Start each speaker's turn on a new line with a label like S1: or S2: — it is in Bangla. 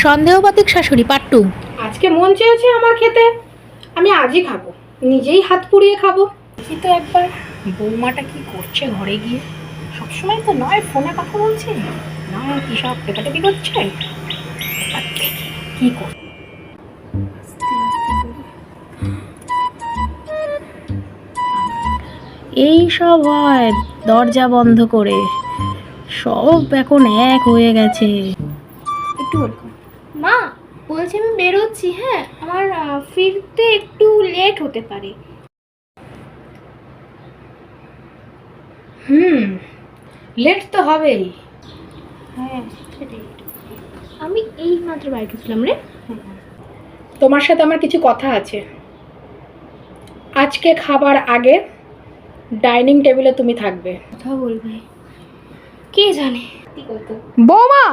S1: সন্দেহবাতিক শাশুড়ি পার্ট 2।
S2: আজকে মন চেয়েছে আমার খেতে, আমি আজই খাবো, নিজেই হাত পুড়িয়ে খাবো। দেখি তো একবার বৌমাটা কি করছে ঘরে গিয়ে। সবসময় তো নয় ফোনে কথা বলছে, নয় কি সব টেপাটেপি করছে। এবার দেখি কি করছে।
S1: এই সব হয় দরজা বন্ধ করে, সব এখন এক হয়ে গেছে।
S2: একটু বলুন।
S3: মা বলছি আমি বেরোচ্ছি, হ্যাঁ আমার ফিরতে একটু লেট হতে পারে।
S2: লেট তো হবেই।
S3: হ্যাঁ সেটাই, আমি এই মাত্র বাড়ি ঢুকলাম রে।
S2: তোমার সাথে আমার কিছু কথা আছে। আজকে খাবার আগে ডাইনিং টেবিলে তুমি থাকবে।
S3: কথা বলবে কে জানে।
S2: বৌমা